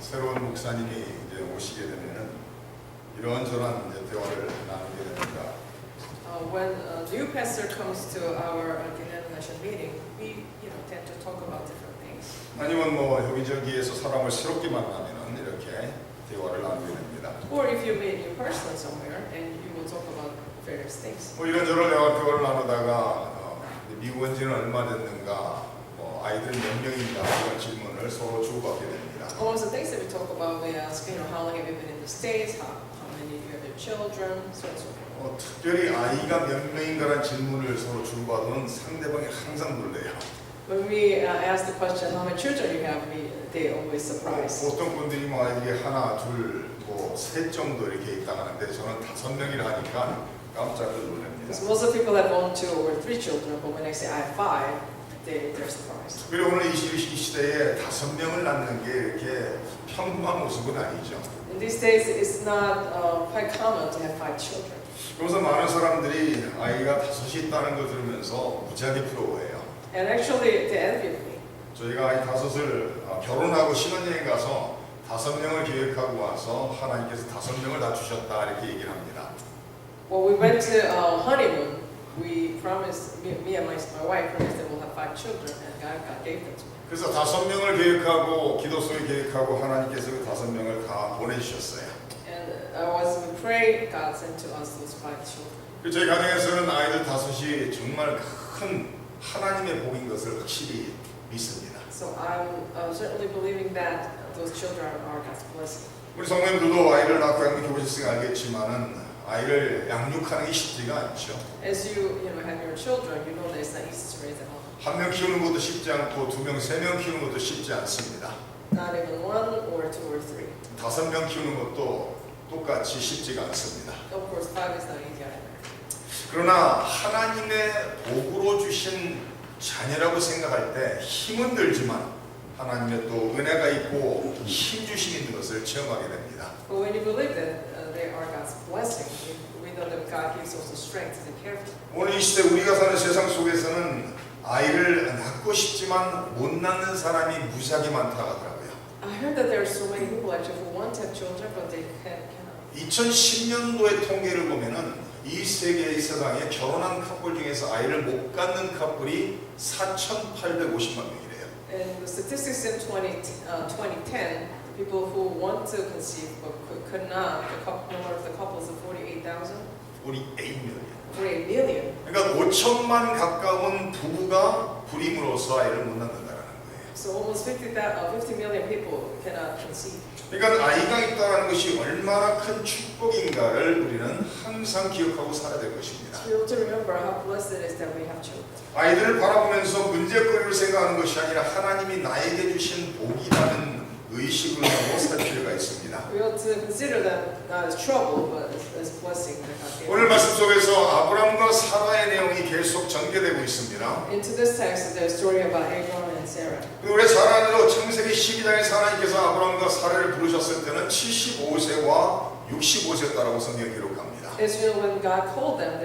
새로운 목사님이 이제 오시게 되면은 이런저런 이제 대화를 나누게 됩니다. When a new pastor comes to our denomination meeting, we tend to talk about different things. 아니면 뭐 여기저기에서 사람을 새롭게 만나면은 이렇게 대화를 나누게 됩니다. Or if you meet a new person somewhere, and you will talk about various things. 뭐 이런저런 대화를 나누다가 미국 온 지는 얼마 됐는가, 뭐 아이들 몇 명인가 이런 질문을 서로 주고받게 됩니다. Almost the things that we talk about, we ask, how long have you been in the States? How many of you have your children? So on and so forth. 특별히 아이가 몇 명인가라는 질문을 서로 주고받으면 상대방이 항상 놀래요. When we ask the question, how many children you have, they always surprise. 보통 분들이 뭐 아이들이 하나, 둘, 셋 정도 이렇게 있다 하는데 저는 5명이라 하니까 깜짝 놀랍니다. Because most of the people have 1, 2, or 3 children, but when I say I have 5, they're surprised. 그리고 오늘 이 시대에 5명을 낳는 게 이렇게 평범한 모습은 아니죠. In these days, it's not quite common to have 5 children. 그래서 많은 사람들이 아이가 5이 있다는 걸 들으면서 무지하게 부러워해요. And actually, they envy me. 저희가 아이 5을 결혼하고 신혼여행 가서 5명을 계획하고 와서 하나님께서 5명을 다 주셨다 이렇게 얘기를 합니다. When we went to honeymoon, we promised, me and my wife promised that we'll have 5 children, and God gave them to me. 그래서 5명을 계획하고 기도 속에 계획하고 하나님께서 그 5명을 다 보내주셨어요. And as we prayed, God sent to us those 5 children. 저희 가정에서는 아이들 5이 정말 큰 하나님의 복인 것을 확실히 믿습니다. So I'm certainly believing that those children are God's blessing. 우리 성도님들도 아이를 낳고 양육해 보셨으니까 알겠지만은 아이를 양육하는 게 쉽지가 않죠. As you have your children, you know that it's not easy to raise them up. 한 명 키우는 것도 쉽지 않고 2명, 3명 키우는 것도 쉽지 않습니다. Not even 1 or 2 or 3. 5명 키우는 것도 똑같이 쉽지가 않습니다. Of course, 5 is not easy either. 그러나 하나님의 복으로 주신 자녀라고 생각할 때 힘은 들지만 하나님의 또 은혜가 있고 힘 주심이 있는 것을 체험하게 됩니다. But when you believe that they are God's blessing, we know that God gives us the strength to take care of them. 오늘 이 시대 우리가 사는 세상 속에서는 아이를 낳고 싶지만 못 낳는 사람이 무지하게 많다고 하더라고요. I heard that there are so many people actually who want to have children, but they cannot. 2010년도의 통계를 보면은 이 세상에 결혼한 커플 중에서 아이를 못 갖는 커플이 4,850만 명이래요. And the statistics in 2010, the people who want to conceive but could not, the number of the couples of 48,000, 48 million. 48 million. 그러니까 5천만 가까운 부부가 불임으로써 아이를 못 낳는다는 거예요. So almost 50 million people cannot conceive. 그러니까 아이가 있다는 것이 얼마나 큰 축복인가를 우리는 항상 기억하고 살아야 될 것입니다. We have to remember how blessed it is that we have children. 아이들을 바라보면서 문제거리를 생각하는 것이 아니라 하나님이 나에게 주신 복이라는 의식을 하고 살 필요가 있습니다. We ought to consider them not as trouble, but as blessing that God gave. 오늘 말씀 속에서 아브라함과 사라의 내용이 계속 전개되고 있습니다. Into this text, there's a story about Abraham and Sarah. 우리 사라로 창세기 12장에 하나님께서 아브라함과 사라를 부르셨을 때는 75세와 65세였다라고 성경이 기록합니다. Israel, when God called them,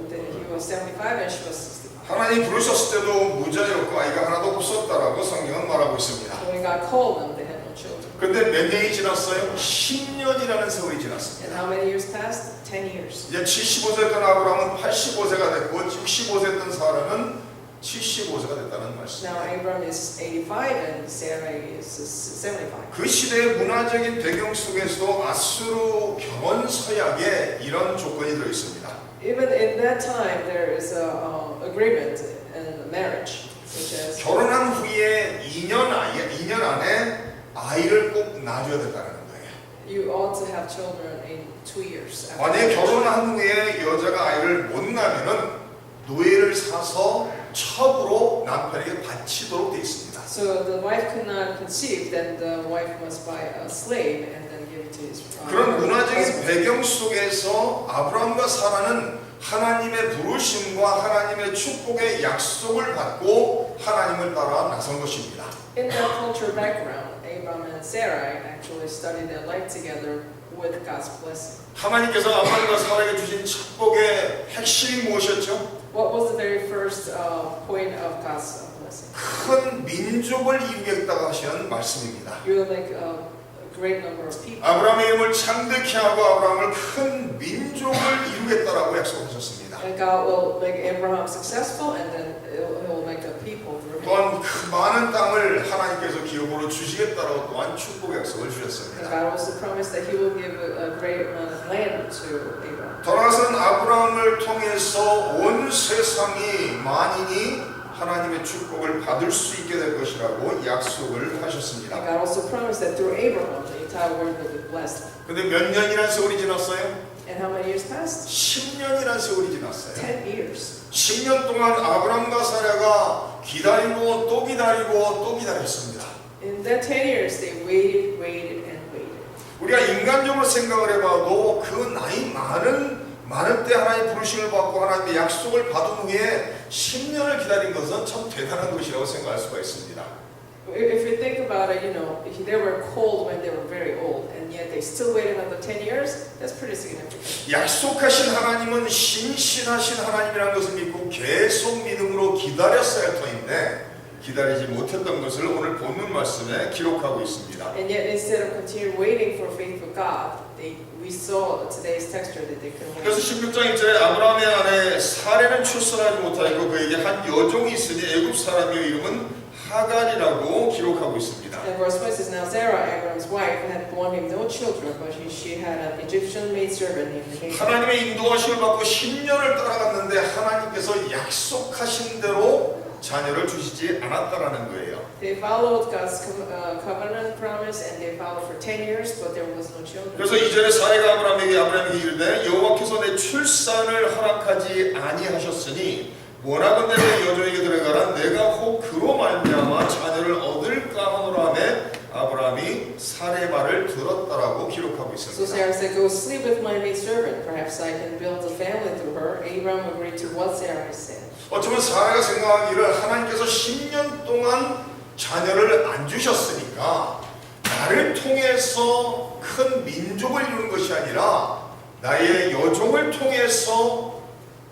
he was 75 and she was 65. 하나님 부르셨을 때도 무자였고 아이가 하나도 없었다라고 성경은 말하고 있습니다. When God called them, they had no children. 그런데 몇 년이 지났어요? 10년이라는 세월이 지났습니다. And how many years passed? 10 years. 이제 75세였던 아브라함은 85세가 됐고 65세였던 사라는 75세가 됐다는 말씀입니다. Now Abraham is 85 and Sarah is 75. 그 시대의 문화적인 배경 속에서도 아수르 결혼 서약에 이런 조건이 들어 있습니다. Even in that time, there is a agreement in marriage, such as 결혼한 후에 2년 안에 아이를 꼭 낳아줘야 된다는 거예요. you ought to have children in 2 years. after 만약에 marriage. 결혼한 후에 여자가 아이를 못 낳으면은 노예를 사서 첩으로 남편에게 바치도록 되어 있습니다. So the wife could not conceive, then the wife must buy a slave and then give it to his 그런 문화적인 husband. 배경 속에서 아브라함과 사라는 하나님의 부르심과 하나님의 축복의 약속을 받고 하나님을 따라 나선 것입니다. In that cultural background, Abraham and Sarah actually studied their life together with God's blessing. 하나님께서 아브라함과 사라에게 주신 축복의 핵심이 무엇이었죠? What was the very first point of God's blessing? 큰 민족을 이루겠다고 하시는 말씀입니다. You will make great number of people. 아브라함의 이름을 창대케 하고 아브라함을 큰 민족을 이루겠다라고 약속하셨습니다. And God will make Abraham successful, and then He will make a people through him. 또한 그 많은 땅을 하나님께서 기업으로 주시겠다라고 또한 축복 약속을 And 주셨습니다. God also promised that He will give a great amount of land to Abraham. 돌아가서는 아브라함을 통해서 온 세상이 만인이 하나님의 축복을 받을 수 있게 될 것이라고 약속을 And 하셨습니다. God also promised that through Abraham, the entire world will be blessed. 근데 몇 년이라는 세월이 지났어요? And how many years passed? 10년이라는 세월이 지났어요. 10 years. 10년 동안 아브라함과 사라가 기다리고 또 기다리고 또 기다렸습니다. In that 10 years, they waited, waited, and waited. 우리가 인간적으로 생각을 해봐도 그 나이 많은 때 하나님의 부르심을 받고 하나님의 약속을 받은 후에 10년을 기다린 것은 참 대단한 것이라고 생각할 수가 있습니다. If you think about it, they were cold when they were very old, and yet they still waited another 10 years. That's pretty significant. 약속하신 하나님은 신실하신 하나님이라는 것을 믿고 계속 믿음으로 기다렸어야 할 터인데 기다리지 못했던 것을 오늘 본문 말씀에 기록하고 있습니다. And yet, instead of continuing waiting for faithful God, we saw today's texture that they couldn't 그래서 wait. 16장 1절에 아브라함의 아내 사레는 출산하지 못하고 그에게 한 여종이 있으니 애굽 사람의 이름은 하갈이라고 기록하고 있습니다. And verse 1 says, Now Sarah, Abraham's wife, had borne him no children, but she had an Egyptian maidservant named Hagar. 하나님의 인도하심을 받고 10년을 따라갔는데 하나님께서 약속하신 대로 자녀를 주시지 않았다라는 거예요. They followed God's covenant promise, and they followed for 10 years, but there was no children. 그래서 이전에 사례가 아브라함에게 이르되 여호와께서 내 출산을 허락하지 아니하셨으니 원하건대 내 여종에게 들어가라 내가 혹 그로 말미암아 자녀를 얻을까 하노라 하매 아브라함이 사례 말을 들었다라고 기록하고 So 있습니다. Sarah said, Go sleep with my maidservant. Perhaps I can build a family through her. Abraham agreed to what Sarah said. 어쩌면 사례가 생각하기를 하나님께서 10년 동안 자녀를 안 주셨으니까 나를 통해서 큰 민족을 이루는 것이 아니라 나의 여종을 통해서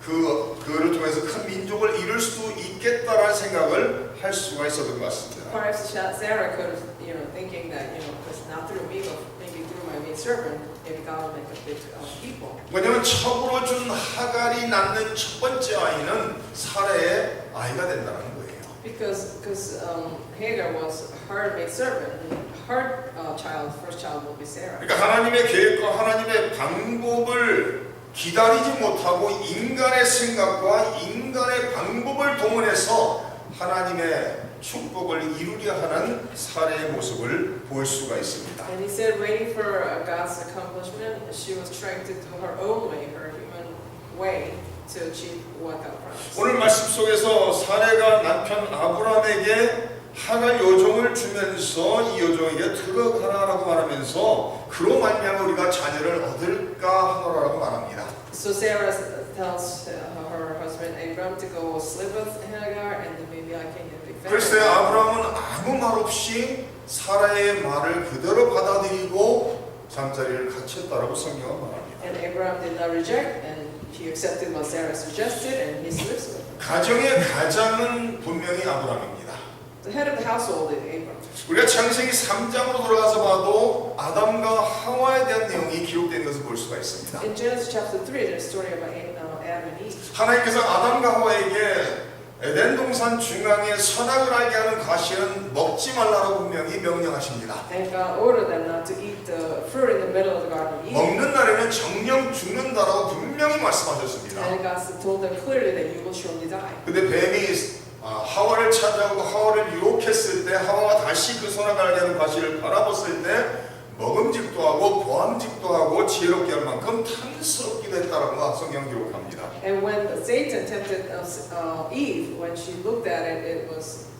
그를 통해서 큰 민족을 이룰 수 있겠다라는 생각을 할 수가 있었던 것 같습니다. Perhaps Sarah could have, thinking that, it's not through me, but maybe through my maidservant, maybe God will make a big people. 왜냐하면 첩으로 준 하갈이 낳는 첫 번째 아이는 사례의 아이가 된다는 거예요. Because Hagar was her maidservant, her first child will be Sarah. 그러니까 하나님의 계획과 하나님의 방법을 기다리지 못하고 인간의 생각과 인간의 방법을 동원해서 하나님의 축복을 이루려 하는 사례의 모습을 볼 수가 있습니다. And he said, waiting for God's accomplishment, she was trying to do her own way, her human way, to achieve what God promised. 오늘 말씀 속에서 사례가 남편 아브라함에게 하갈 여종을 주면서 이 여종에게 들어가라라고 말하면서 그로 말미암아 우리가 자녀를 얻을까 하노라라고 말합니다. So Sarah tells her husband Abraham to go sleep with Hagar, and then maybe I can get a big 그래서 family. 아브라함은 아무 말 없이 사라의 말을 그대로 받아들이고 잠자리를 갖췄다라고 성경은 말합니다. And Abraham did not reject, and he accepted what Sarah suggested, and he sleeps with her. 가정의 가장은 분명히 아브라함입니다. The head of the household is Abraham. 우리가 창세기 3장으로 돌아가서 봐도 아담과 하와에 대한 내용이 기록된 것을 볼 수가 있습니다. In Genesis chapter 3, there's a story about Adam and Eve. 하나님께서 아담과 하와에게 에덴 동산 중앙에 선악을 알게 하는 과실은 먹지 말라고 분명히 명령하십니다. And God ordered them not to eat the fruit in the middle of the Garden of Eden. 먹는 날에는 정령 죽는다라고 분명히 말씀하셨습니다. And God told them clearly that you will surely die. 근데 뱀이 하와를 찾아오고 하와를 유혹했을 때 하와가 다시 그 선악을 알게 하는 과실을 바라봤을 때 먹음직도 하고 보암직도 하고 지혜롭게 할 만큼 탐스럽기도 했다라고 성경 기록합니다. And when Satan tempted Eve, when she looked at it,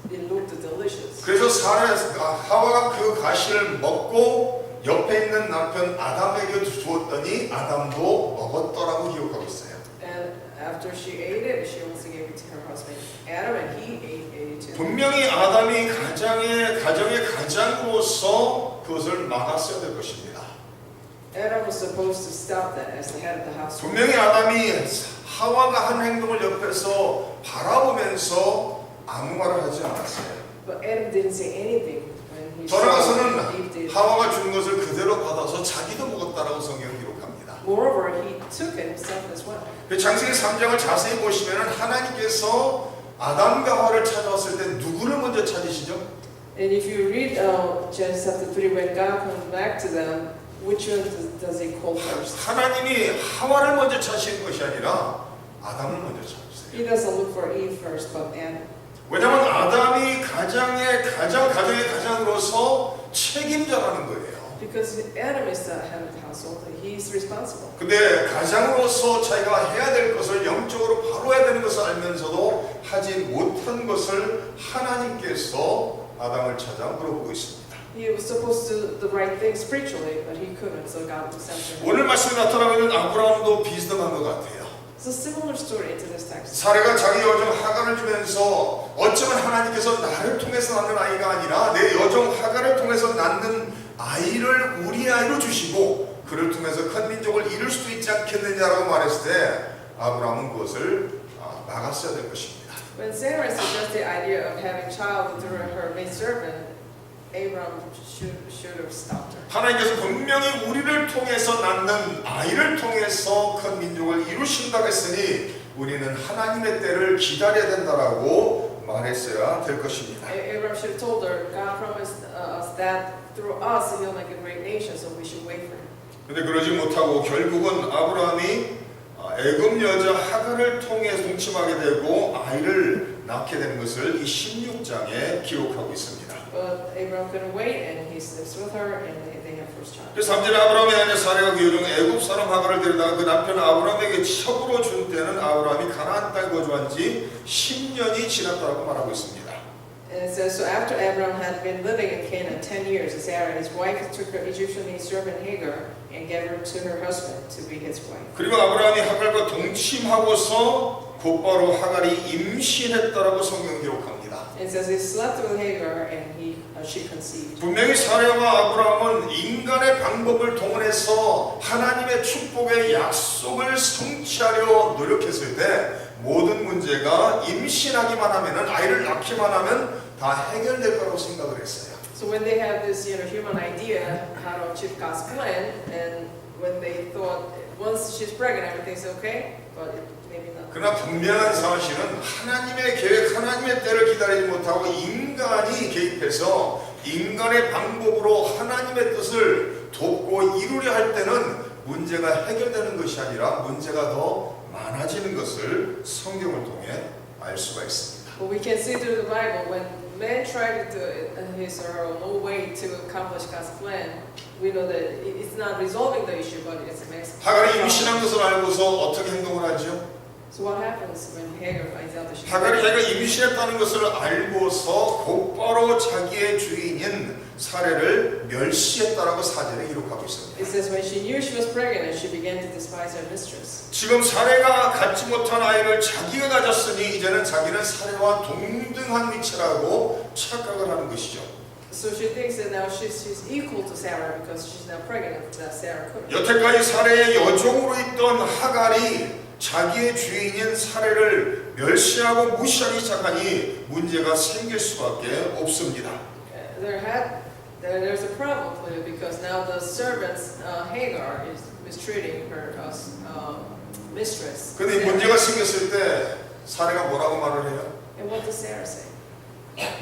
it looked delicious. 그래서 하와가 그 과실을 먹고 옆에 있는 남편 아담에게 주었더니 아담도 먹었더라고 기록하고 있어요. And after she ate it, she also gave it to her husband Adam, and he ate it too. 분명히 아담이 가정의 가장으로서 그것을 막았어야 될 것입니다. Adam was supposed to stop that as the head of the household. 분명히 아담이 하와가 한 행동을 옆에서 바라보면서 아무 말을 하지 않았어요. But Adam didn't say anything when he saw what 돌아가서는 Eve did. 하와가 준 것을 그 창세기 3장을 자세히 보시면 하나님께서 아담과 하와를 찾아왔을 때 누구를 먼저 찾으시죠? And if you read Genesis chapter 3, when God comes back to them, which one does he call first? 하나님이 하와를 먼저 찾으신 것이 아니라 아담을 먼저 찾으세요. He doesn't look for Eve first, but Adam. 왜냐하면 아담이 가정의 가장으로서 책임자라는 거예요. Because Adam is the head of the household, and he's responsible. 근데 가장으로서 자기가 해야 될 것을 영적으로 바로 해야 되는 것을 알면서도 하지 못한 것을 하나님께서 아담을 찾아 물어보고 있습니다. He was supposed to do the right thing spiritually, but he couldn't, so God was after him. 오늘 말씀에 나타나고 있는 아브라함도 비슷한 것 같아요. It's a similar story into this text. 사례가 자기 여정 하갈을 주면서 어쩌면 하나님께서 나를 통해서 낳는 아이가 아니라 내 여정 하갈을 통해서 낳는 아이를 우리 아이로 주시고 그를 통해서 큰 민족을 이룰 수도 있지 않겠느냐라고 말했을 때 아브라함은 그것을 막았어야 될 것입니다. When Sarah suggested the idea of having child through her maidservant, Abraham should have stopped her. 하나님께서 분명히 우리를 통해서 낳는 아이를 통해서 큰 민족을 이루신다고 했으니 우리는 하나님의 때를 기다려야 된다라고 말했어야 될 것입니다. Abraham should have told her, God promised us that through us he'll make a great nation, so we should wait for him. 근데 그러지 못하고 결국은 아브라함이 애굽 여자 하갈을 통해 동침하게 되고 아이를 낳게 되는 것을 이 16장에 기록하고 있습니다. But Abraham couldn't wait, and he sleeps with her, and they have first child. 그래서 3절에 아브라함의 아내 사레가 그 여종 애굽 사람 하갈을 데려다가 그 남편 아브라함에게 첩으로 준 때는 아브라함이 가나안 땅에 거주한 지 10년이 지났다고 말하고 있습니다. And it says, so after Abraham had been living in Canaan 10 years, Sarah, his wife, took her Egyptian maidservant Hagar and gave her to her husband to be his wife. 그리고 아브라함이 하갈과 동침하고서 곧바로 하갈이 임신했다라고 성경 기록합니다. And it says he slept with Hagar and she conceived. 분명히 사레와 아브라함은 인간의 방법을 동원해서 하나님의 축복의 약속을 성취하려 노력했을 때 모든 문제가 임신하기만 하면은 아이를 낳기만 하면 다 해결될 거라고 생각을 했어요. So when they had this, human idea how to achieve God's plan, and when they thought once she's pregnant, everything's okay, but maybe not. 그러나 분명한 사실은 하나님의 계획, 하나님의 때를 기다리지 못하고 인간이 개입해서 인간의 방법으로 하나님의 뜻을 돕고 이루려 할 때는 문제가 해결되는 것이 아니라 문제가 더 많아지는 것을 성경을 통해 알 수가 있습니다. But we can see through the Bible when man tried to do his or her own way to accomplish God's plan, we know that it's not resolving the issue, but it's a mess. 하갈이 임신한 것을 알고서 어떻게 행동을 하죠? So what happens when Hagar finds out that she's 하갈이 pregnant? 자기가 임신했다는 것을 알고서 곧바로 자기의 주인인 사례를 멸시했다라고 사전에 기록하고 있습니다. It says when she knew she was pregnant, she began to despise her mistress. 지금 사례가 갖지 못한 아이를 자기가 가졌으니 이제는 자기는 사례와 동등한 위치라고 착각을 하는 것이죠. So she thinks that now she's equal to Sarah because she's now pregnant, that Sarah couldn't. 여태까지 사례의 여종으로 있던 하갈이 자기의 주인인 사례를 멸시하고 무시하기 시작하니 문제가 생길 수밖에 없습니다. There's a problem with it because now the servants Hagar is mistreating her mistress. 근데 이 문제가 생겼을 때 사례가 뭐라고 말을 해요? And what does Sarah say?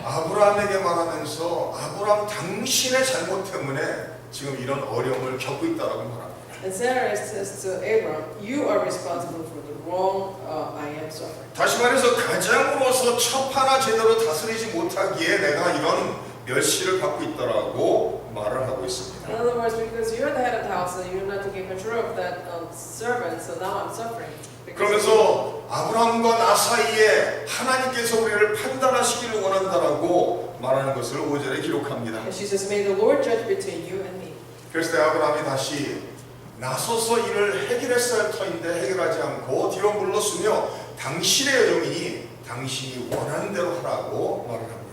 아브라함에게 말하면서 아브라함 당신의 잘못 때문에 지금 이런 어려움을 겪고 있다라고 말합니다. And Sarah says to Abraham, "You are responsible for the wrong I am suffering." 다시 말해서 가장으로서 첩 하나 제대로 다스리지 못하기에 내가 이런 멸시를 받고 있다라고 말을 하고 있습니다. In other words, because you're the head of the house and you're not taking control of that servant, so now I'm suffering. 그러면서 아브라함과 나 사이에 하나님께서 우리를 판단하시기를 원한다라고 말하는 것을 5절에 기록합니다. And she says, "May the Lord judge between you and me." 그래서 때 아브라함이 다시 나서서 이를 해결했어야 할 터인데 해결하지 않고 뒤로 물러서며 당신의 여종이니 당신이 원하는 대로 하라고 말을 합니다.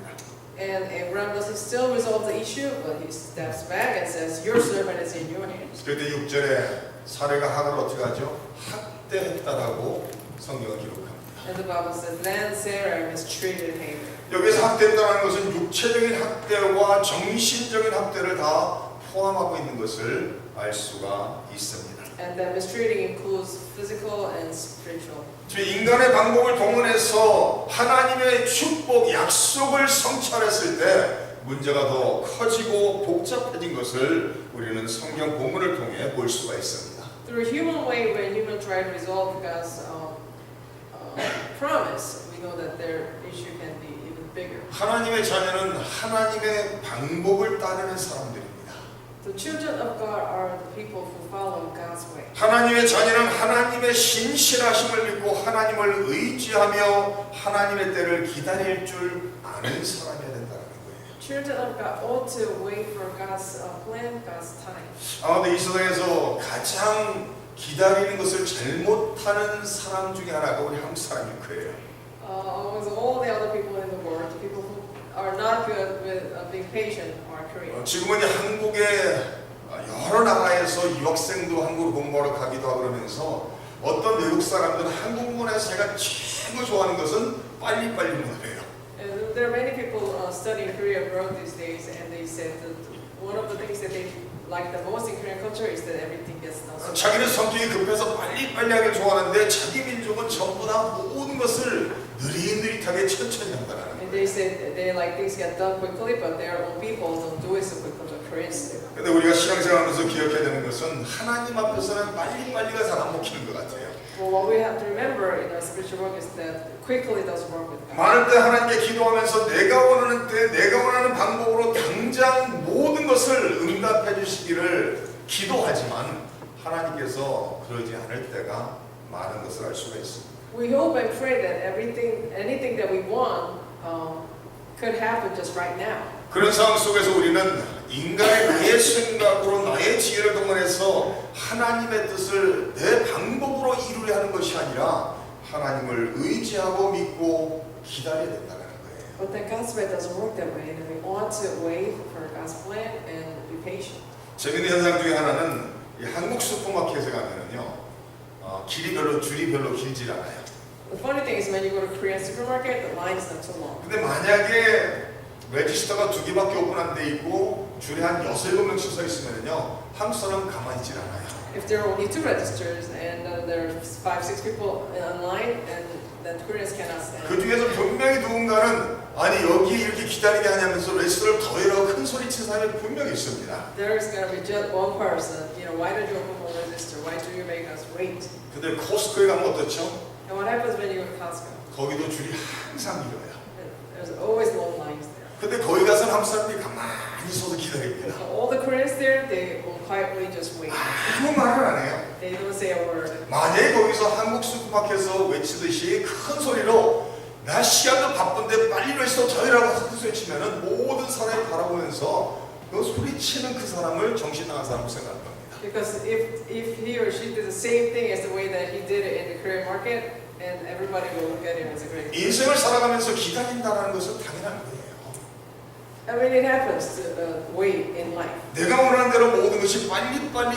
And Abraham doesn't still resolve the issue, but he steps back and says, "Your servant is in your hands." 그때 6절에 사례가 하갈을 어떻게 하죠? 학대했다라고 성경을 기록합니다. And the Bible says, "Then Sarah mistreated Hagar." 여기서 학대했다는 것은 육체적인 학대와 정신적인 학대를 다 포함하고 있는 것을 알 수가 있습니다. And that mistreating includes physical and spiritual. 인간의 방법을 동원해서 하나님의 축복, 약속을 성취했을 때 문제가 더 커지고 복잡해진 것을 우리는 성경 본문을 통해 볼 수가 있습니다. Through a human way, when humans try to resolve God's promise, we know that their issue can be even bigger. 하나님의 자녀는 하나님의 방법을 따르는 사람들입니다. The children of God are the people who follow God's way. 하나님의 자녀는 하나님의 신실하심을 믿고 하나님을 의지하며 하나님의 때를 기다릴 줄 아는 사람이어야 된다는 거예요. Children of God ought to wait for God's plan, God's time. 아마도 이 세상에서 가장 기다리는 것을 잘못하는 사람 중에 하나가 우리 한국 사람일 거예요. Amongst all the other people in the world, the people who are not good with being patient are Korean. 지금은 한국의 여러 나라에서 유학생도 한국으로 공부하러 가기도 하고 그러면서 어떤 외국 사람들은 한국 문화에서 제가 최고 좋아하는 것은 빨리빨리 문화예요. And there are many people studying Korea abroad these days, and they said that one of the things that they like the most in Korean culture is that everything gets done. 자기는 성격이 급해서 빨리빨리 하길 좋아하는데 자기 민족은 전부 다 모든 것을 느릿느릿하게 천천히 한다는 거예요. And they said they like things get done quickly, but their own people don't do it so quickly. The Koreans do. 근데 우리가 신앙생활하면서 기억해야 되는 것은 하나님 앞에서는 빨리빨리가 잘 안 먹히는 것 같아요. Well, what we have to remember in our spiritual work is that quickly doesn't work with God. 많을 때 하나님께 기도하면서 내가 원하는 때 내가 원하는 방법으로 당장 모든 것을 응답해 주시기를 기도하지만 하나님께서 그러지 않을 때가 많은 것을 알 수가 있습니다. We hope and pray that anything that we want could happen just right now. 그런 상황 속에서 우리는 인간의 나의 생각으로 나의 지혜를 동원해서 하나님의 뜻을 내 방법으로 이루려 하는 것이 아니라 하나님을 의지하고 믿고 기다려야 된다는 거예요. But then God's way doesn't work that way, and we ought to wait for God's plan and be patient. 재밌는 현상 중에 하나는 이 한국 슈퍼마켓에 가면은요, 줄이 별로 길질 않아요. The funny thing is when you go to Korean supermarket, the line is not too long. 근데 만약에 레지스터가 2개밖에 오픈 안 돼 있고 줄에 한 6-7명씩 서 있으면요, 한국 사람 가만히 있질 않아요. If there are only 2 registers and there are 5-6 people online, and then Koreans cannot stand. 그 중에서 분명히 누군가는 아니 여기 이렇게 기다리게 하냐면서 레지스터를 더 이라고 큰 소리 치는 사람이 분명히 있습니다. There is going to be just one person. You know, why don't you open more register? Why do you make us wait? 근데 코스코에 가면 어떻죠? And what happens when you go to Costco? 거기도 줄이 항상 길어요. There's always long lines there. 근데 거기 가서는 한국 사람들이 가만히 서서 기다립니다. So all the Koreans there, they will quietly just wait. 아무 말을 안 해요. They don't say a word. 만약에 거기서 한국 슈퍼마켓에서 외치듯이 큰 소리로 나 시간도 바쁜데 빨리 레지스터 저희라고 큰 소리 치면은 모든 사람이 바라보면서 그 소리치는 그 사람을 정신 나간 사람으로 생각할 겁니다. Because if he or she did the same thing as the way that he did it in the Korean market, and everybody will look at him as a great. 인생을 살아가면서 기다린다는 것은 당연한 거예요. I mean, it happens to wait in life. 내가 원하는 대로 모든 것이 빨리빨리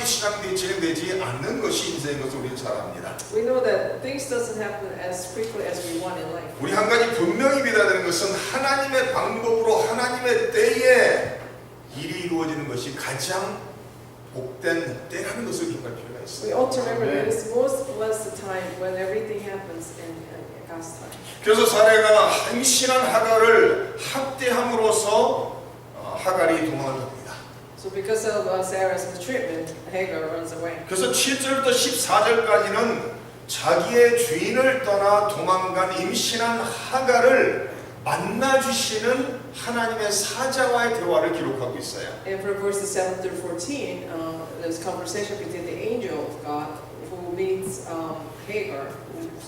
진행되지 않는 것이 인생인 것을 우리는 잘 압니다. We know that things doesn't happen as quickly as we want in life. 우리 한 가지 분명히 믿어야 되는 것은 하나님의 방법으로 하나님의 때에 일이 이루어지는 것이 가장 복된 때라는 것을 기억할 필요가 We 있어요. ought to remember that it's most blessed time when everything happens in God's time. 그래서 사례가 한신한 하갈을 학대함으로써 하갈이 도망을 갑니다. So because of Sarah's mistreatment, Hagar runs away. 그래서 7절부터 14절까지는 자기의 주인을 떠나 도망간 임신한 하갈을 만나주시는 하나님의 사자와의 대화를 기록하고 있어요. And from verses 7 through 14, there's conversation between the angel of God who meets Hagar.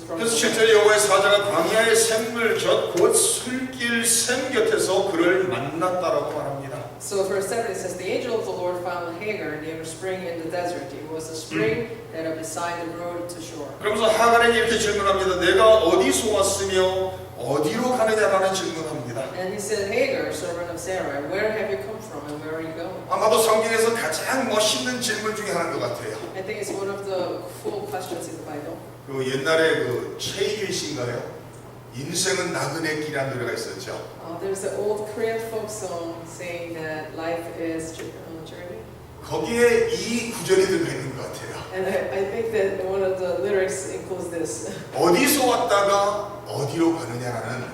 그래서 7절에 여호와의 사자가 광야의 샘물 곁 곧 술길 샘 곁에서 그를 만났다라고 말합니다. So verse 7 it says the angel of the Lord found Hagar near a spring in the desert. It was a spring that was beside the road to shore. 그러면서 하갈에게 이렇게 질문합니다. 내가 어디서 왔으며 어디로 가느냐라는 질문합니다. And he said, Hagar, servant of Sarah, where have you come from and where are you going? 아마도 성경에서 가장 멋있는 질문 중에 하나인 것 같아요. I think it's one of the cool questions in the Bible. 그 옛날에 그 최희일 씨인가요? 인생은 나그네 길이라는 노래가 있었죠. There's an old Korean folk song saying that life is journey. 거기에 이 구절이 들어가 있는 것 같아요. And I think that one of the lyrics includes this. 어디서 왔다가 어디로 가느냐라는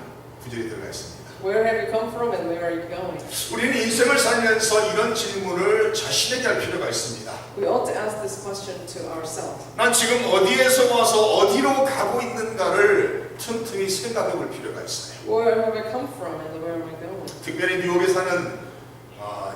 구절이 들어가 있습니다. Where have you come from and where are you going? 우리는 인생을 살면서 이런 질문을 자신에게 할 필요가 있습니다. We ought to ask this question to ourselves. 난 지금 어디에서 와서 어디로 가고 있는가를 틈틈이 생각해 볼 필요가 있어요. Where have I come from and where am I going? 특별히 뉴욕에 사는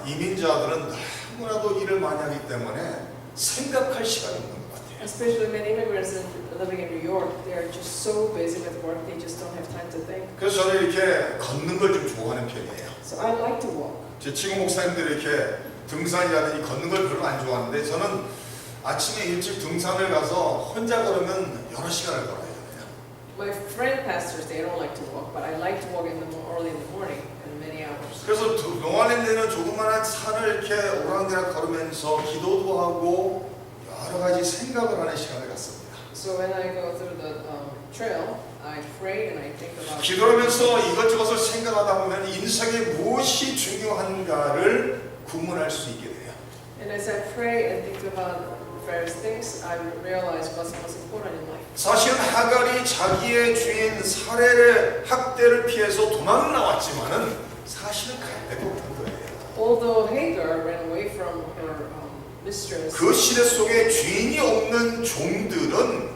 이민자들은 너무나도 일을 많이 하기 때문에 생각할 시간이 없는 것 같아요. Especially many immigrants living in New York, they are just so busy with work, they just don't have time to think. 그래서 저는 이렇게 걷는 걸 좀 좋아하는 편이에요. So I like to walk. 제 친구 목사님들이 이렇게 등산이라든지 걷는 걸 별로 안 좋아하는데 저는 아침에 일찍 등산을 가서 혼자 걸으면 여러 시간을 걸어야 돼요. My friend pastors, they don't like to walk, but I like to walk early in the morning and many hours. 그래서 동안에는 조그마한 산을 이렇게 오랑내락 걸으면서 기도도 하고 여러 가지 생각을 하는 시간을 갖습니다. So when I go through the trail, I pray and I think about. 기도하면서 이것저것을 생각하다 보면 인생에 무엇이 중요한가를 구분할 수 있게 돼요. And as I pray and think about various things, I realize what's most important in life. 사실은 하갈이 자기의 주인 사례의 학대를 피해서 도망을 나왔지만은 사실은 갈 데가 없는 거예요. Although Hagar ran away from her mistress, 그 시대 속에 주인이 없는 종들은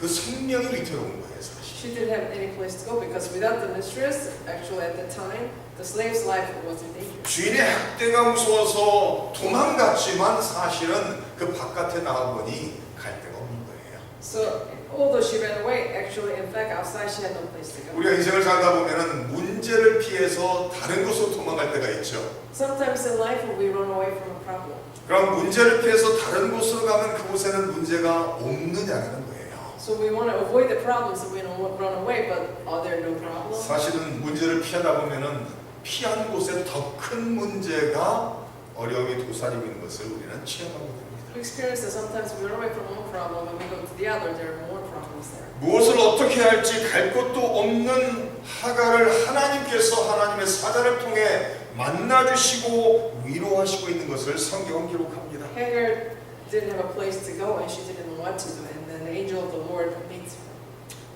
그 생명이 위태로운 거예요, 사실. she didn't have any place to go because without the mistress, actually at the time, the slave's life was in danger. 주인의 학대가 무서워서 도망갔지만 사실은 그 바깥에 나와보니 갈 데가 없는 거예요. So although she ran away, actually, in fact, outside she had no place to go. 우리가 인생을 살다 보면은 문제를 피해서 다른 곳으로 도망갈 때가 있죠. Sometimes in life we run away from a problem. 그럼 문제를 피해서 다른 곳으로 가면 그곳에는 문제가 없느냐는 거예요. So we want to avoid the problems, so we don't run away, but are there no problems? 사실은 문제를 피하다 보면은 피한 곳에 더 큰 문제가 어려움이 도사리고 있는 것을 우리는 체험하게 됩니다. We experience that sometimes we run away from one problem and we go to the other, there are more problems there. 무엇을 어떻게 할지 갈 곳도 없는 하갈을 하나님께서 하나님의 사자를 통해 만나주시고 위로하시고 있는 것을 성경은 기록합니다. Hagar didn't have a place to go and she didn't know what to do, and then the angel of the Lord meets her.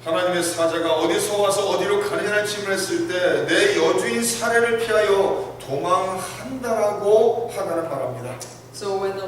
하나님의 사자가 어디서 와서 어디로 가느냐는 질문했을 때 내 여주인 사례를 피하여 도망한다라고 하갈은 말합니다. So when the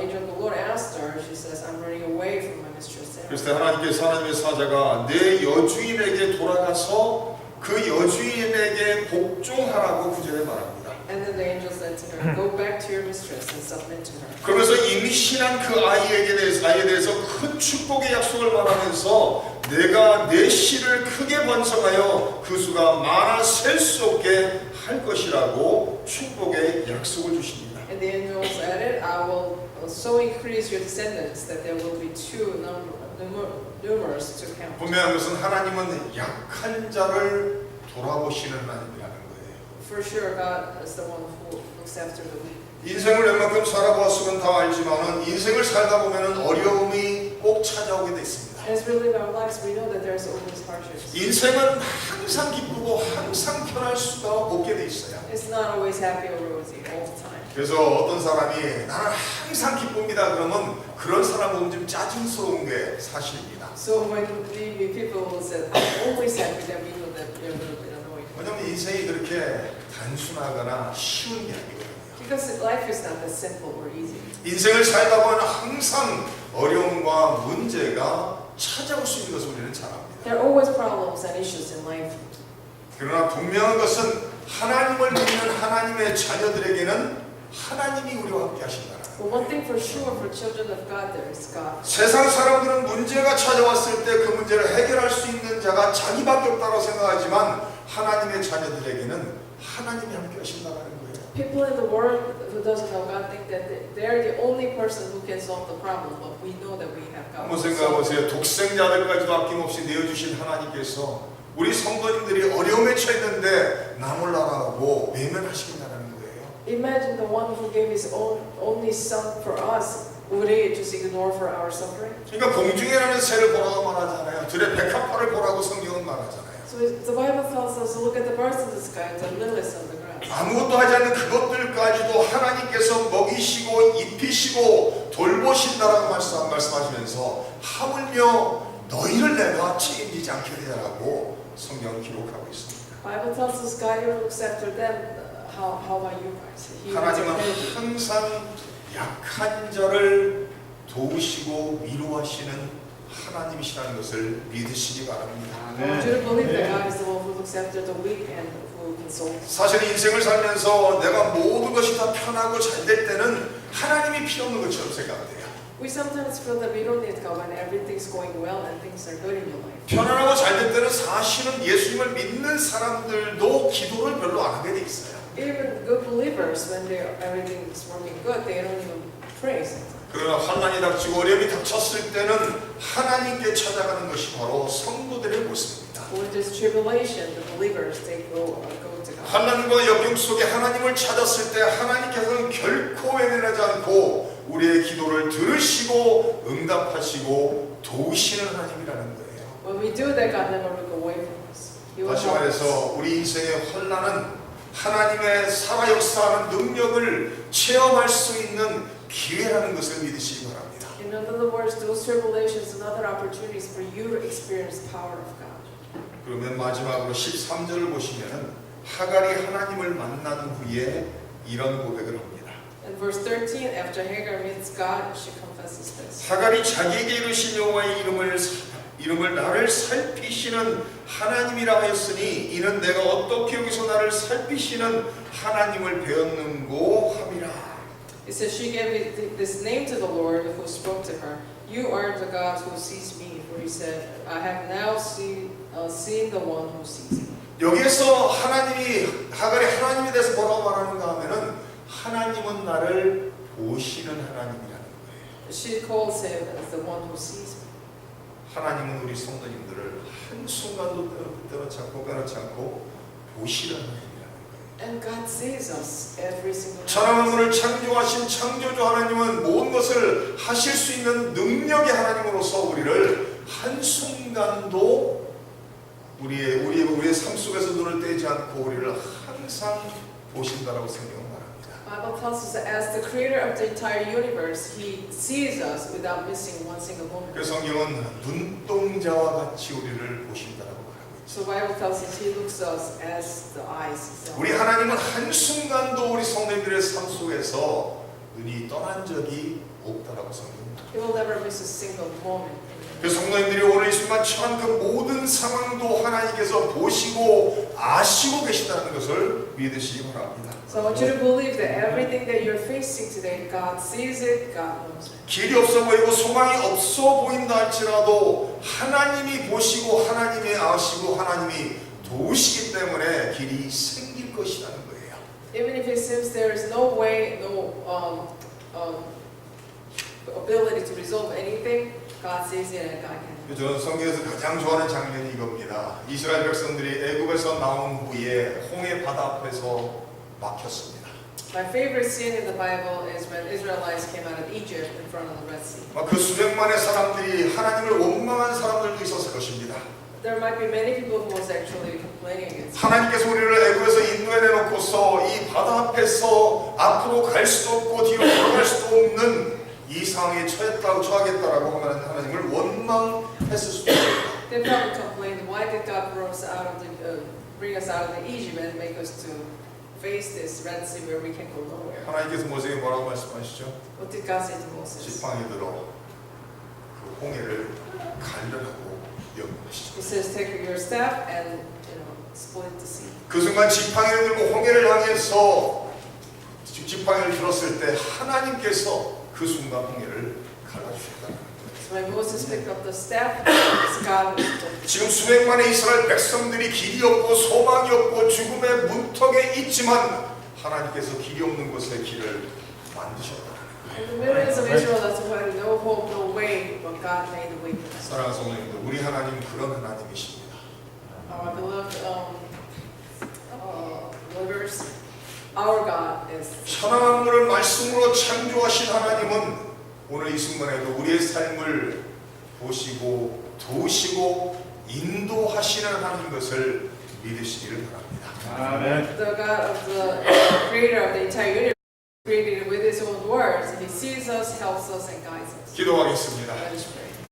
angel of the Lord asked her, she says, "I'm running away from my mistress Sarah." 그래서 하나님의 사자가 내 여주인에게 돌아가서 그 여주인에게 복종하라고 구절에 말합니다. And then the angel said to her, "Go back to your mistress and submit to her." 그러면서 임신한 그 아이에 대해서 큰 축복의 약속을 말하면서 내가 내 씨를 크게 번성하여 그 수가 많아 셀 수 없게 할 것이라고 축복의 약속을 주십니다. And the angel added, "I will so increase your descendants that there will be numerous to count." 분명한 것은 하나님은 약한 자를 돌아보시는 하나님이라는 거예요. For sure, God is the one who looks after the weak. 인생을 웬만큼 살아보았으면 다 알지만은 인생을 살다 보면은 어려움이 꼭 찾아오게 돼 있습니다. As we live our lives, we know that there's always hardships. 인생은 항상 기쁘고 항상 편할 수가 없게 돼 있어요. It's not always happy or rosy all the time. 그래서 어떤 사람이 나는 항상 기쁩니다 그러면 그런 사람 보면 좀 짜증스러운 게 사실입니다. So when the people say, "I'm always happy," then we know that they're a little bit annoyed. 왜냐면 인생이 그렇게 단순하거나 쉬운 게 아니거든요. Because life is not that simple or easy. 인생을 살다 보면 항상 어려움과 문제가 찾아올 수 있는 것을 우리는 잘 압니다. There are always problems and issues in life. 그러나 분명한 것은 하나님을 믿는 하나님의 자녀들에게는 하나님이 우리와 함께 하신다는 거예요. But one thing for sure for children of God, there is God. 세상 사람들은 문제가 찾아왔을 때 그 문제를 해결할 수 있는 자가 자기밖에 없다고 생각하지만 하나님의 자녀들에게는 하나님이 함께 하신다는 거예요. People in the world who doesn't know God think that they're the only person who can solve the problem, but we know that we have God. 한번 생각해 보세요. 독생자들까지도 아낌없이 내어주신 하나님께서 우리 성도님들이 어려움에 처했는데 나 몰라라고 외면하시겠다는 거예요. Imagine the one who gave his only son for us. Would he just ignore for our suffering? 그러니까 공중에 나는 새를 보라고 말하잖아요. 들의 백합화를 보라고 성경은 말하잖아요. So the Bible tells us to look at the birds in the sky, the lilies of the grass. 아무것도 하지 않는 그것들까지도 하나님께서 먹이시고 입히시고 돌보신다라고 말씀하시면서 하물며 너희를 내가 책임지지 않겠느냐라고 성경은 기록하고 있습니다. Bible tells us God looks after them. How about you guys? He will take 하나님은 care of you. 항상 약한 자를 도우시고 위로하시는 하나님이시라는 것을 믿으시기 바랍니다. I want you to believe that God is the one who looks after the weak and who consoles. 사실 인생을 살면서 내가 모든 것이 다 편하고 잘 될 때는 하나님이 필요 없는 것처럼 생각돼요. We sometimes feel that we don't need God when everything's going well and things are good in your life. 편안하고 잘 될 때는 사실은 예수님을 믿는 사람들도 기도를 별로 안 하게 돼 있어요. Even good believers, when everything's working good, they don't even pray sometimes. 그러나 환난이 닥치고 어려움이 닥쳤을 때는 하나님께 찾아가는 것이 바로 성도들의 모습입니다. When there's tribulation, the believers, they go to God. 환난과 역경 속에 하나님을 찾았을 때 하나님께서는 결코 외면하지 않고 우리의 기도를 들으시고 응답하시고 도우시는 하나님이라는 거예요. When we do that, God never look away from us. He will 다시 help us. 말해서 우리 인생의 환난은 하나님의 살아 역사하는 능력을 체험할 수 있는 기회라는 것을 믿으시기 바랍니다. In other words, those tribulations and other opportunities for you to experience the power of God. 그러면 마지막으로 13절을 보시면 하갈이 하나님을 만난 후에 이런 고백을 합니다. In verse 13, after Hagar meets God, she confesses this. 하갈이 자기에게 이르신 여호와의 이름을 나를 살피시는 하나님이라 하였으니 이는 내가 어떻게 여기서 나를 살피시는 하나님을 배웠는고 함이라. It says she gave this name to the Lord who spoke to her. You are the God who sees me. For he said, I have now seen the one who sees me. 여기에서 하갈이 하나님에 대해서 뭐라고 말하는가 하면은 하나님은 나를 보시는 하나님이라는 거예요. She calls him as the one who sees me. 하나님은 우리 성도님들을 한순간도 빼놓지 않고 보시는 하나님이라는 거예요. And God sees us every single 천하 time. 만물을 창조하신 창조주 하나님은 모든 것을 하실 수 있는 능력의 하나님으로서 우리를 한순간도 우리의 삶 속에서 눈을 떼지 않고 우리를 항상 보신다라고 성경은 말합니다. Bible tells us that as the creator of the entire universe, He sees us without missing one single moment. 그래서 성경은 눈동자와 같이 우리를 보신다라고 말하고 있죠. So Bible tells us He looks us as the eyes Himself. 우리 하나님은 한순간도 우리 성도님들의 삶 속에서 눈이 떠난 적이 없다라고 성경입니다. He will never miss a single moment. 그래서 성도님들이 오늘 이 순간 처한 그 모든 상황도 하나님께서 보시고 아시고 계시다는 것을 믿으시기 바랍니다. So I want you to believe that everything that you're facing today, God sees it, God knows it. 길이 없어 보이고 소망이 없어 보인다 할지라도 하나님이 보시고 하나님이 아시고 하나님이 도우시기 때문에 길이 생길 것이라는 거예요. Even if it seems there is no way, no ability to resolve anything, God sees it and God can. 저는 성경에서 가장 좋아하는 장면이 이겁니다. 이스라엘 백성들이 애굽에서 나온 후에 홍해 바다 앞에서 막혔습니다. My favorite scene in the Bible is when Israelites came out of Egypt in front of the Red Sea. 그 수백만의 사람들이 하나님을 원망한 사람들도 있었을 것입니다. There might be many people who was actually complaining against God. 하나님께서 우리를 애굽에서 인도해 내놓고서 이 바다 앞에서 앞으로 갈 수도 없고 뒤로 돌아갈 수도 없는 이 상황에 처하겠다라고 하는 하나님을 원망했을 수도 있습니다. They probably complained, why did God bring us out of the Egypt and make us to face this Red Sea where we can go nowhere? 하나님께서 모세에게 뭐라고 말씀하시죠? What did God say to Moses? 지팡이 들어 그 홍해를 갈려라고 명령하시죠. He says, take your staff and split the sea. 그 순간 지팡이를 들고 홍해를 향해서 지팡이를 들었을 때 하나님께서 그 순간 홍해를 갈라주셨다는 거예요. So when Moses picked up the staff, God was 지금 수백만의 이스라엘 백성들이 길이 없고 소망이 없고 죽음의 문턱에 있지만 하나님께서 길이 없는 곳에 길을 만드셨다. And the millions of Israelites who had no hope, no way, but God made the way for them. 사랑하는 성도님들, 우리 하나님 그런 하나님이십니다. Our beloved believers, our God is. 천하 만물을 말씀으로 창조하신 하나님은 오늘 이 순간에도 우리의 삶을 보시고 도우시고 인도하시는 하나님 것을 믿으시기를 바랍니다. 아멘. The God of the creator of the entire universe created with his own words. He sees us, helps us, and guides us. 기도하겠습니다. Let us pray.